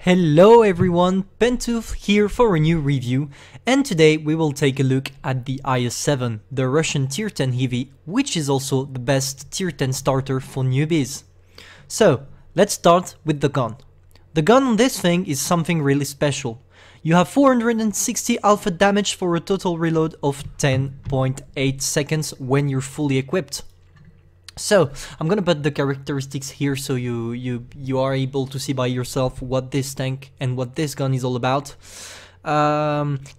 Hello everyone, Pantoufleee here for a new review, and today we will take a look at the IS-7, the Russian tier 10 heavy, which is also the best tier 10 starter for newbies. So, let's start with the gun. The gun on this thing is something really special. You have 460 alpha damage for a total reload of 10.8 seconds when you're fully equipped. So, I'm gonna put the characteristics here so you are able to see by yourself what this tank and what this gun is all about.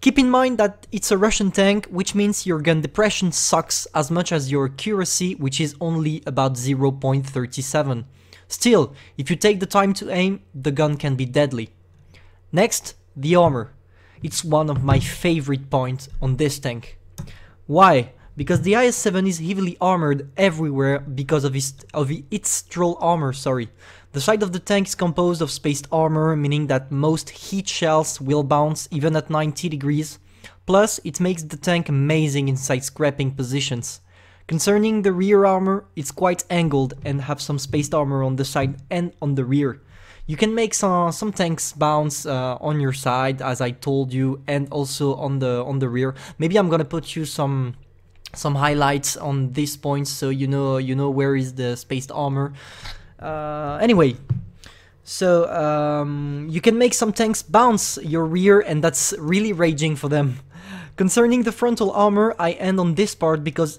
Keep in mind that it's a Russian tank, which means your gun depression sucks as much as your accuracy, which is only about 0.37. Still, if you take the time to aim, the gun can be deadly. Next, the armor. It's one of my favorite points on this tank. Why? Because the IS-7 is heavily armored everywhere because of its troll armor, The side of the tank is composed of spaced armor, meaning that most heat shells will bounce even at 90 degrees. Plus, it makes the tank amazing in side-scraping positions. Concerning the rear armor, it's quite angled and have some spaced armor on the side and on the rear. You can make some tanks bounce on your side, as I told you, and also on the rear. Maybe I'm gonna put you some highlights on these points so you know where is the spaced armor. Anyway, so you can make some tanks bounce your rear, and that's really raging for them. Concerning the frontal armor, I end on this part because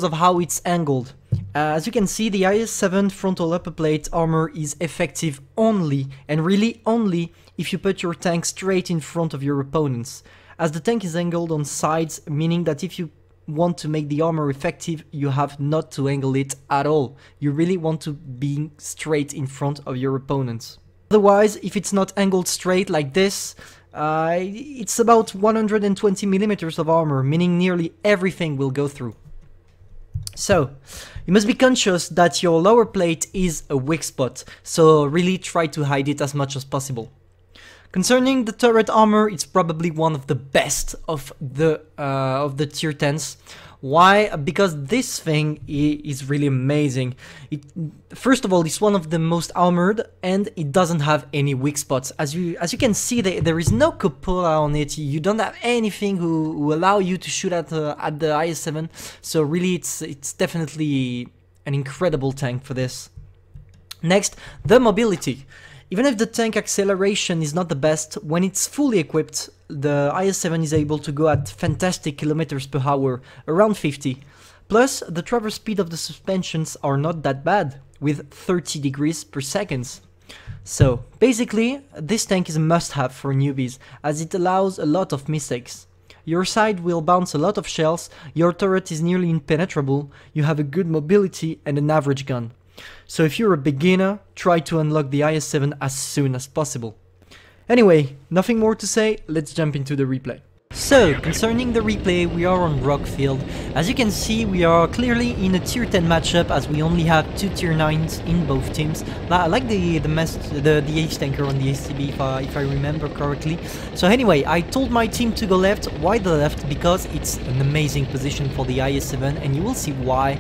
of how it's angled. As you can see, the IS-7 frontal upper plate armor is effective only, and really only, if you put your tank straight in front of your opponents. As the tank is angled on sides, meaning that if you want to make the armor effective, you have not to angle it at all. You really want to be straight in front of your opponents. Otherwise, if it's not angled straight like this, it's about 120 millimeters of armor, meaning nearly everything will go through. So, you must be conscious that your lower plate is a weak spot, so really try to hide it as much as possible. Concerning the turret armor, it's probably one of the best of the tier 10s. Why? Because this thing is really amazing. First of all, it's one of the most armored, and it doesn't have any weak spots. As you can see, there is no cupola on it. You don't have anything who allow you to shoot at the IS-7. So really, it's definitely an incredible tank for this. Next, the mobility. Even if the tank acceleration is not the best, when it's fully equipped, the IS-7 is able to go at fantastic kilometers per hour, around 50. Plus, the traverse speed of the suspensions are not that bad, with 30 degrees per second. So, basically, this tank is a must-have for newbies, as it allows a lot of mistakes. Your side will bounce a lot of shells, your turret is nearly impenetrable, you have a good mobility and an average gun. So if you're a beginner, try to unlock the IS-7 as soon as possible. Anyway, nothing more to say, let's jump into the replay. So, concerning the replay, we are on Rockfield. As you can see, we are clearly in a tier 10 matchup, as we only have 2 tier 9s in both teams. I like the ace tanker on the ACB, if I remember correctly. So anyway, I told my team to go left. Why the left? Because it's an amazing position for the IS-7, and you will see why.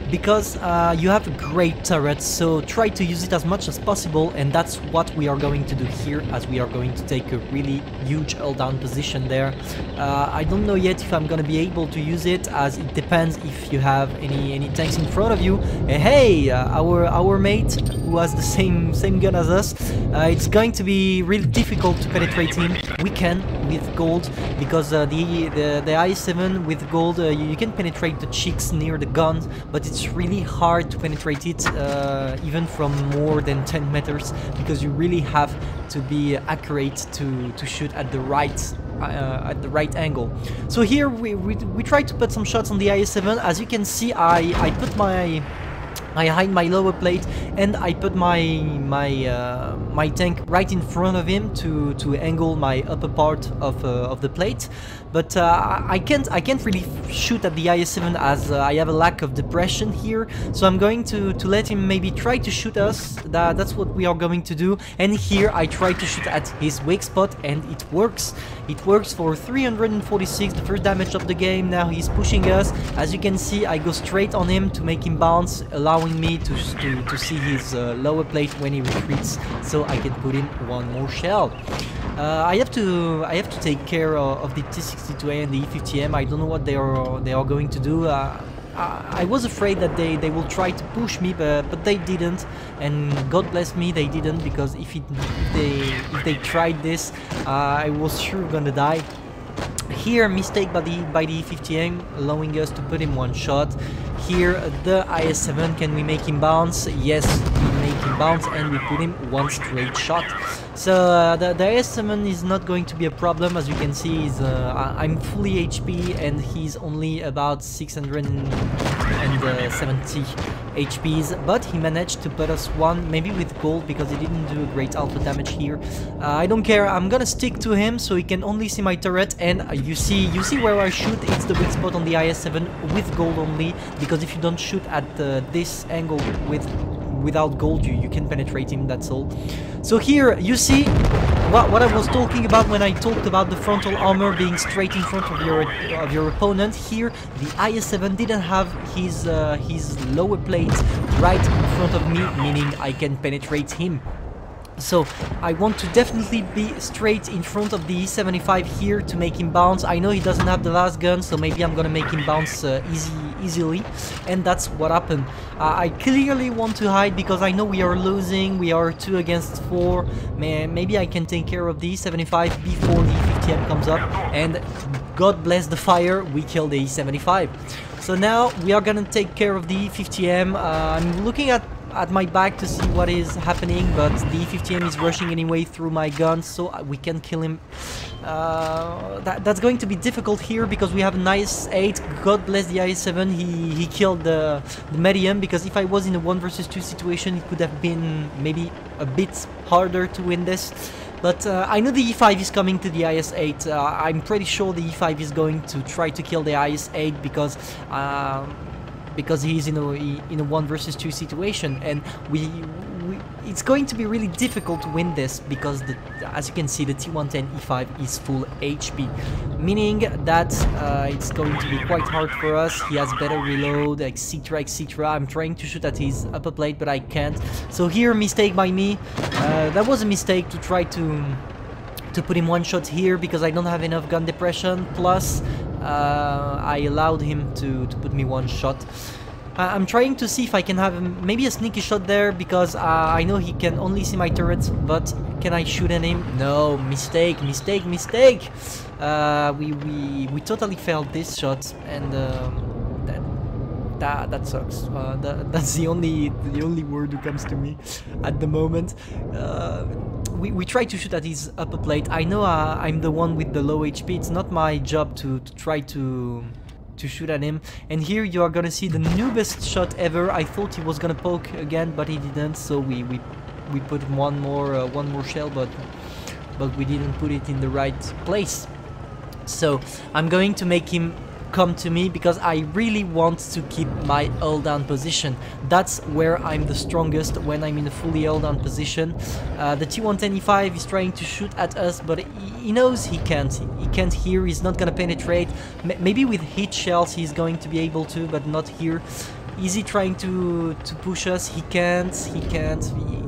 Because you have a great turret, so try to use it as much as possible, and that's what we are going to do here, as we are going to take a really huge hull down position there. I don't know yet if I'm gonna be able to use it, as it depends if you have any tanks in front of you. And hey, our mate who has the same gun as us, it's going to be really difficult to penetrate him. We can with gold, because the IS-7 with gold, you can penetrate the cheeks near the gun, but it's really hard to penetrate it even from more than 10 meters, because you really have to be accurate to shoot at the right angle. So here we try to put some shots on the IS-7. As you can see, I hide my lower plate, and I put my tank right in front of him to angle my upper part of the plate. But I can't really shoot at the IS-7 as I have a lack of depression here, so I'm going to let him maybe try to shoot us. That's what we are going to do, and here I try to shoot at his weak spot and it works. It works for 346, the first damage of the game. Now he's pushing us. As you can see, I go straight on him to make him bounce, allowing me to see his lower plate when he retreats, so I can put in one more shell. I have to take care of the T62A and the E50M. I don't know what they are going to do. I was afraid that they will try to push me, but they didn't, and God bless me, they didn't, because if they tried this, I was sure gonna die. Here, mistake by the E50M, allowing us to put him one shot. Here, the IS-7, can we make him bounce? Yes, we make him bounce, and we put him one straight shot. So the IS-7 is not going to be a problem. As you can see, I'm fully HP, and he's only about 670 HPs, but he managed to put us one, maybe with gold, because he didn't do a great alpha damage here. I don't care, I'm gonna stick to him so he can only see my turret, and you see where I shoot, it's the weak spot on the IS-7 with gold only, because if you don't shoot at this angle without gold, you can penetrate him, that's all. So here you see what I was talking about when I talked about the frontal armor being straight in front of your opponent. Here the IS-7 didn't have his lower plate right in front of me, meaning I can penetrate him. So I want to definitely be straight in front of the E75 here to make him bounce. I know he doesn't have the last gun, so maybe I'm gonna make him bounce easily, and that's what happened. I clearly want to hide because I know we are losing. We are 2 against 4. Maybe I can take care of the E75 before the E50M comes up, and God bless the fire, we kill the E75. So now we are gonna take care of the E50M. I'm looking at my back to see what is happening, but the E50M is rushing anyway through my gun, so we can kill him. That's going to be difficult here because we have an IS-8. God bless the IS-7, he killed the medium, because if I was in a 1 versus 2 situation, it could have been maybe a bit harder to win this. But I know the E5 is coming to the IS-8. I'm pretty sure the E5 is going to try to kill the IS-8 because he's in a 1 versus 2 situation, and it's going to be really difficult to win this because as you can see, the T110 E5 is full HP, meaning that it's going to be quite hard for us. He has better reload, etc, etc. I'm trying to shoot at his upper plate, but I can't. So here, mistake by me. That was a mistake to try to put him one shot here because I don't have enough gun depression, plus I allowed him to put me one shot. I'm trying to see if I can have maybe a sneaky shot there, because I know he can only see my turrets, but can I shoot at him? No, mistake. We totally failed this shot, and that sucks. That's the only word that comes to me at the moment. We try to shoot at his upper plate. I know I'm the one with the low HP. It's not my job to try to shoot at him. And here you are gonna see the noobest shot ever. I thought he was gonna poke again, but he didn't. So we put one more shell, but we didn't put it in the right place. So I'm going to make him come to me because I really want to keep my hull down position. That's where I'm the strongest, when I'm in a fully hull down position. The T110 E5 is trying to shoot at us, but he knows he can't. He can't here. He's not gonna penetrate. Maybe with hit shells he's going to be able to, but not here. Is he trying to push us? He can't.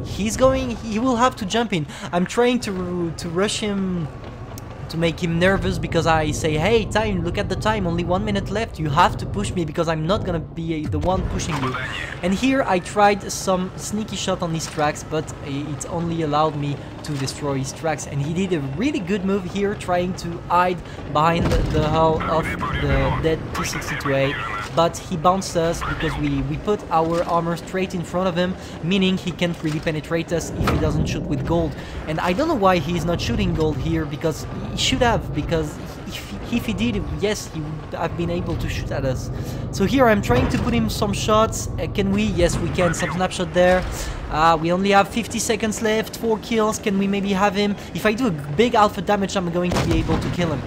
He will have to jump in. I'm trying to rush him, to make him nervous, because I say, hey, time, look at the time, only 1 minute left, you have to push me because I'm not gonna be the one pushing you. And here I tried some sneaky shot on his tracks, but it only allowed me to destroy his tracks, and he did a really good move here, trying to hide behind the hull of the dead T62A, but he bounced us because we put our armor straight in front of him, meaning he can't really penetrate us if he doesn't shoot with gold. And I don't know why he's not shooting gold here, because he should have, because if he did, yes, he would have been able to shoot at us. So here I'm trying to put him some shots. Can we? Yes, we can. Some snapshot there. We only have 50 seconds left, 4 kills. Can we maybe have him? If I do a big alpha damage, I'm going to be able to kill him.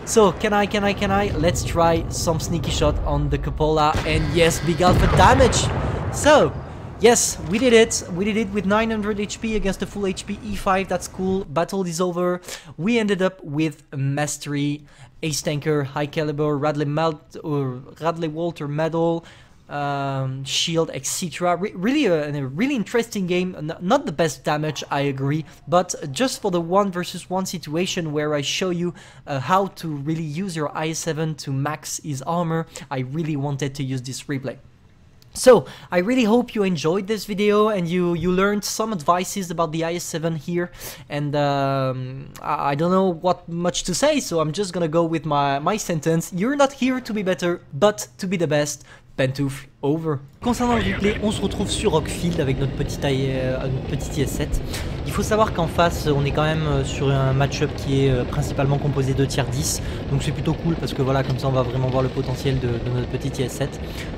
So can I? Let's try some sneaky shot on the cupola, and yes, big alpha damage. So yes, we did it with 900 HP against a full HP E5. That's cool. Battle is over. We ended up with Mastery, Ace Tanker, High Caliber, Radley Walter Medal, shield, etc. Really a really interesting game. Not the best damage, I agree, but just for the 1 versus 1 situation where I show you how to really use your IS-7 to max his armor, I really wanted to use this replay. So, I really hope you enjoyed this video and you learned some advices about the IS-7 here, and I don't know what much to say, so I'm just gonna go with my sentence. You're not here to be better, but to be the best. Pantoufle, over. Concernant le replay, on se retrouve sur Rockfield avec notre petit IS-7. Il faut savoir qu'en face, on est quand même sur un match-up qui est principalement composé de tier 10. Donc c'est plutôt cool parce que voilà, comme ça on va vraiment voir le potentiel de notre petit IS-7.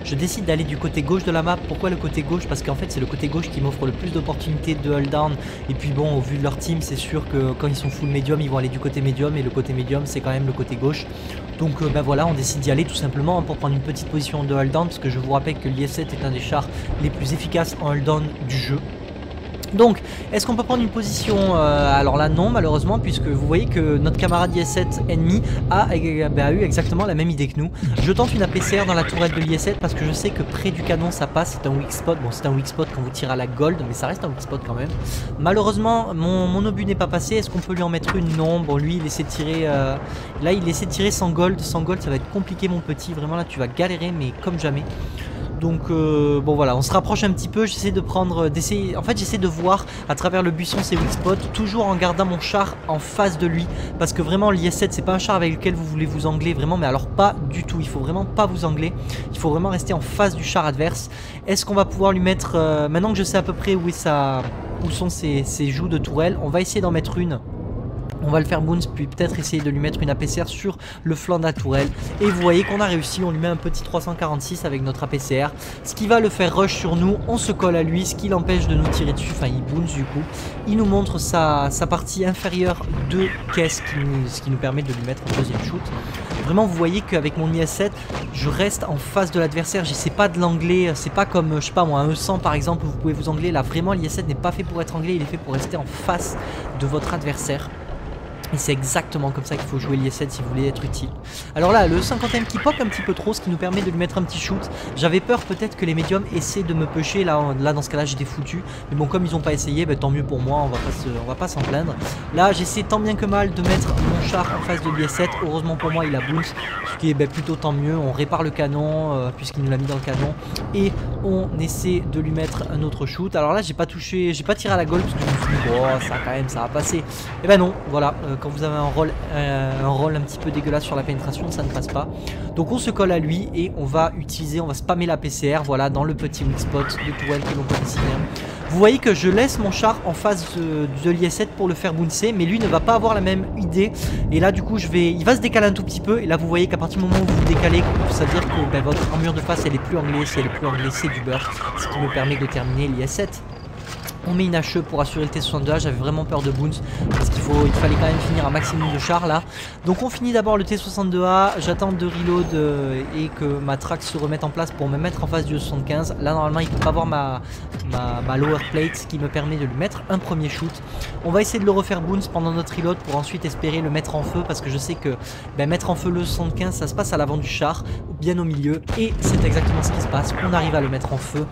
Je décide d'aller du côté gauche de la map. Pourquoi le côté gauche? Parce qu'en fait c'est le côté gauche qui m'offre le plus d'opportunités de hold down. Et puis bon, au vu de leur team, c'est sûr que quand ils sont full médium, ils vont aller du côté médium. Et le côté médium, c'est quand même le côté gauche. Donc bah voilà, on décide d'y aller tout simplement pour prendre une petite position de hold down. Parce que je vous rappelle que l'IS-7 est un des chars les plus efficaces en hold down du jeu. Donc, est-ce qu'on peut prendre une position alors là, non, malheureusement, puisque vous voyez que notre camarade IS-7 ennemi a eu exactement la même idée que nous. Je tente une APCR dans la tourelle de l'IS-7 parce que je sais que près du canon, ça passe. C'est un weak spot. Bon, c'est un weak spot quand vous tirez à la gold, mais ça reste un weak spot quand même. Malheureusement, mon obus n'est pas passé. Est-ce qu'on peut lui en mettre une? Non. Bon, lui, il essaie de tirer... là, il essaie de tirer sans gold. Sans gold, ça va être compliqué, mon petit. Vraiment, là, tu vas galérer, mais comme jamais. Donc bon voilà, on se rapproche un petit peu, j'essaie de prendre, en fait j'essaie de voir à travers le buisson ses weak spots, toujours en gardant mon char en face de lui, parce que vraiment l'IS-7 c'est pas un char avec lequel vous voulez vous angler, vraiment, mais alors pas du tout, il faut vraiment pas vous angler, il faut vraiment rester en face du char adverse. Est-ce qu'on va pouvoir lui mettre, maintenant que je sais à peu près où sont ses joues de tourelle, on va essayer d'en mettre une. On va le faire bounce, puis peut-être essayer de lui mettre une APCR sur le flanc de la tourelle. Et vous voyez qu'on a réussi, on lui met un petit 346 avec notre APCR. Ce qui va le faire rush sur nous, on se colle à lui, ce qui l'empêche de nous tirer dessus. Enfin, il bounce du coup. Il nous montre sa partie inférieure de caisse, ce qui nous permet de lui mettre un deuxième shoot. Vraiment, vous voyez qu'avec mon IS-7, je reste en face de l'adversaire. J'essaie pas de l'angler. C'est pas comme, je sais pas moi, un E100 par exemple, où vous pouvez vous angler. Là, vraiment, l'IS-7 n'est pas fait pour être anglais. Il est fait pour rester en face de votre adversaire. Et c'est exactement comme ça qu'il faut jouer l'IS-7 si vous voulez être utile. Alors là, le 50ème qui pop un petit peu trop, ce qui nous permet de lui mettre un petit shoot. J'avais peur peut-être que les médiums essaient de me pusher. Là dans ce cas-là, j'étais foutu. Mais bon, comme ils n'ont pas essayé, bah, tant mieux pour moi, on va pas s'en plaindre. Là, j'essaie tant bien que mal de mettre mon char en face de l'IS-7. Heureusement pour moi, il a bounce, ce qui est plutôt tant mieux. On répare le canon, puisqu'il nous l'a mis dans le canon. Et on essaie de lui mettre un autre shoot. Alors là, j'ai pas tiré à la gold, parce que je me suis dit, oh, ça quand même, ça va passer. Et ben non, voilà. Quand vous avez un rôle un petit peu dégueulasse sur la pénétration, ça ne passe pas. Donc on se colle à lui et on va spammer la PCR, voilà, dans le petit weak spot de tourelle que l'on peut dessiner. Vous voyez que je laisse mon char en face de l'IS-7 pour le faire bouncer, mais lui ne va pas avoir la même idée. Et là du coup il va se décaler un tout petit peu. Et là vous voyez qu'à partir du moment où vous vous décalez, ça veut dire que votre armure de face elle est plus anglais. Si elle est plus anglais, c'est du beurre, ce qui me permet de terminer l'IS-7. On met une HE pour assurer le T62A, j'avais vraiment peur de bounce parce qu'il fallait quand même finir un maximum de chars là. Donc on finit d'abord le T62A, j'attends de reload et que ma track se remette en place pour me mettre en face du 75. Là normalement il ne peut pas voir ma lower plate, ce qui me permet de lui mettre un premier shoot. On va essayer de le refaire bounce pendant notre reload pour ensuite espérer le mettre en feu, parce que je sais que mettre en feu le 75 ça se passe à l'avant du char, bien au milieu, et c'est exactement ce qui se passe, on arrive à le mettre en feu.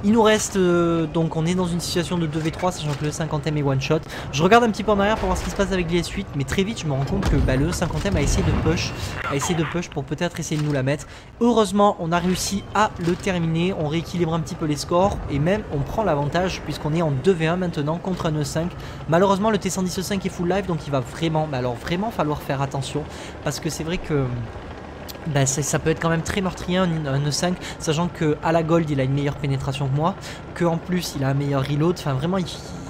Il nous reste, donc on est dans une situation de 2v3, sachant que le 50ème est one shot. Je regarde un petit peu en arrière pour voir ce qui se passe avec l'IS-8, mais très vite je me rends compte que le 50ème a essayé de push pour peut-être essayer de nous la mettre. Heureusement on a réussi à le terminer, on rééquilibre un petit peu les scores, et même on prend l'avantage puisqu'on est en 2v1 maintenant contre un E5. Malheureusement le T115 est full life, donc il va vraiment, vraiment falloir faire attention, parce que c'est vrai que ça peut être quand même très meurtrier un E5, sachant que à la gold il a une meilleure pénétration que moi, que en plus il a un meilleur reload. Enfin vraiment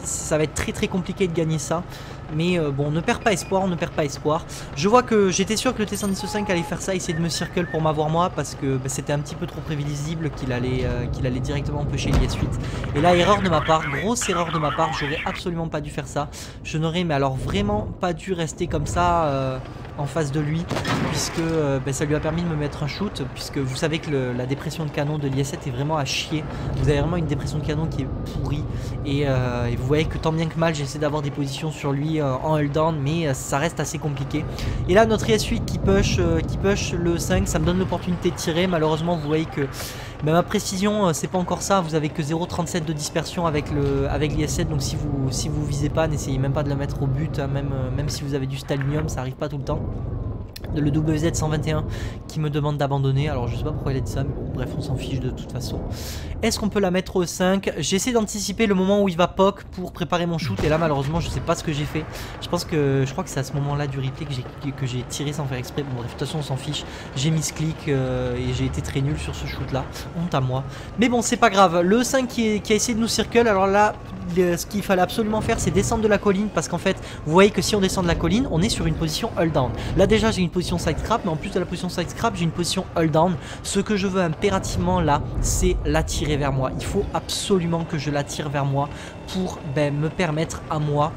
ça va être très compliqué de gagner ça. Mais bon, on ne perd pas espoir, Je vois que j'étais sûr que le T115 allait faire ça, essayer de me circle pour m'avoir moi, parce que c'était un petit peu trop prévisible qu'il allait directement empêcher l'IS-8. Et là, erreur de ma part, grosse erreur de ma part, j'aurais absolument pas dû faire ça. Je n'aurais mais alors vraiment pas dû rester comme ça en face de lui, puisque ça lui a permis de me mettre un shoot, puisque vous savez que la dépression de canon de l'IS-7 est vraiment à chier. Vous avez vraiment une dépression de canon qui est pourrie, et vous voyez que tant bien que mal j'essaie d'avoir des positions sur lui en hold down, mais ça reste assez compliqué. Et là notre IS-8 qui push le 5, ça me donne l'opportunité de tirer. Malheureusement vous voyez que ma précision c'est pas encore ça, vous avez que 0,37 de dispersion avec l'IS-7, donc si vous visez pas, n'essayez même pas de la mettre au but, hein, même si vous avez du stalinium, ça arrive pas tout le temps. Le WZ121 qui me demande d'abandonner, alors je sais pas pourquoi il est de ça, mais bon, bref, on s'en fiche de toute façon. Est-ce qu'on peut la mettre au 5? J'essaie d'anticiper le moment où il va poke pour préparer mon shoot, et là malheureusement je sais pas ce que j'ai fait. Je crois que c'est à ce moment là du replay que j'ai tiré sans faire exprès. Bon bref, de toute façon on s'en fiche, j'ai mis ce clic et j'ai été très nul sur ce shoot là, honte à moi. Mais bon, c'est pas grave, le 5 qui a essayé de nous circle, alors là ce qu'il fallait absolument faire c'est descendre de la colline, parce qu'en fait vous voyez que si on descend de la colline on est sur une position hold down. Là déjà j'ai une position side scrap, mais en plus de la position side scrap j'ai une position hold down. Ce que je veux impérativement là c'est l'attirer vers moi, il faut absolument que je l'attire vers moi pour me permettre à moi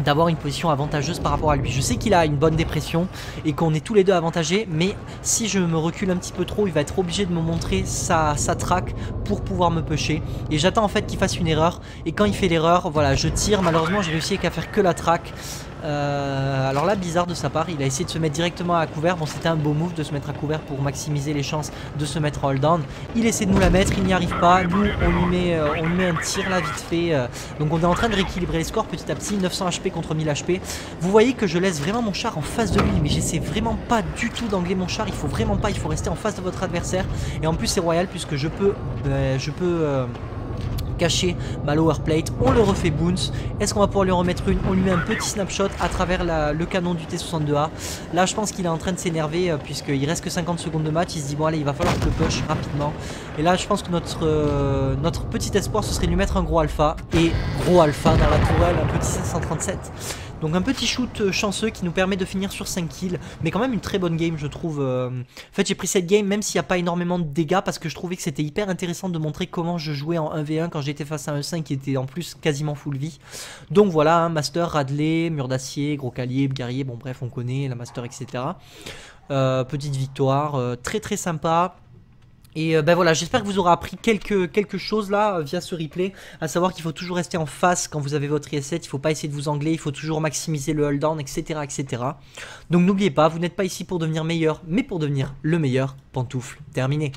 d'avoir une position avantageuse par rapport à lui. Je sais qu'il a une bonne dépression et qu'on est tous les deux avantagés, mais si je me recule un petit peu trop, il va être obligé de me montrer sa track pour pouvoir me pusher. Et j'attends en fait qu'il fasse une erreur, et quand il fait l'erreur, voilà, je tire. Malheureusement j'ai réussi qu'à faire que la track. Alors là, bizarre de sa part, il a essayé de se mettre directement à couvert. Bon, c'était un beau move de se mettre à couvert pour maximiser les chances de se mettre en hold down. Il essaie de nous la mettre, il n'y arrive pas. Nous on lui met un tir là vite fait, donc on est en train de rééquilibrer les scores petit à petit. 900 HP contre 1000 HP. Vous voyez que je laisse vraiment mon char en face de lui, mais j'essaie vraiment pas du tout d'angler mon char. Il faut vraiment pas, il faut rester en face de votre adversaire. Et en plus c'est royal puisque je peux cacher ma lower plate. On le refait bounce. Est-ce qu'on va pouvoir lui en remettre une? On lui met un petit snapshot à travers le canon du T62A. Là je pense qu'il est en train de s'énerver puisqu'il reste que 50 secondes de match. Il se dit bon allez, il va falloir que je le push rapidement. Et là je pense que notre petit espoir ce serait de lui mettre un gros alpha. Et gros alpha dans la tourelle, un petit 537. Donc un petit shoot chanceux qui nous permet de finir sur 5 kills, mais quand même une très bonne game je trouve. En fait j'ai pris cette game même s'il n'y a pas énormément de dégâts, parce que je trouvais que c'était hyper intéressant de montrer comment je jouais en 1v1 quand j'étais face à un 5 qui était en plus quasiment full vie. Donc voilà, hein, Master, Radley, Mur d'acier, Gros calibre, Guerrier, bon bref on connaît, la Master etc. Petite victoire, très très sympa. Et voilà, j'espère que vous aurez appris quelque chose là via ce replay, à savoir qu'il faut toujours rester en face quand vous avez votre IS-7, il ne faut pas essayer de vous angler, il faut toujours maximiser le hold down, etc. etc. Donc n'oubliez pas, vous n'êtes pas ici pour devenir meilleur, mais pour devenir le meilleur. Pantoufle terminé.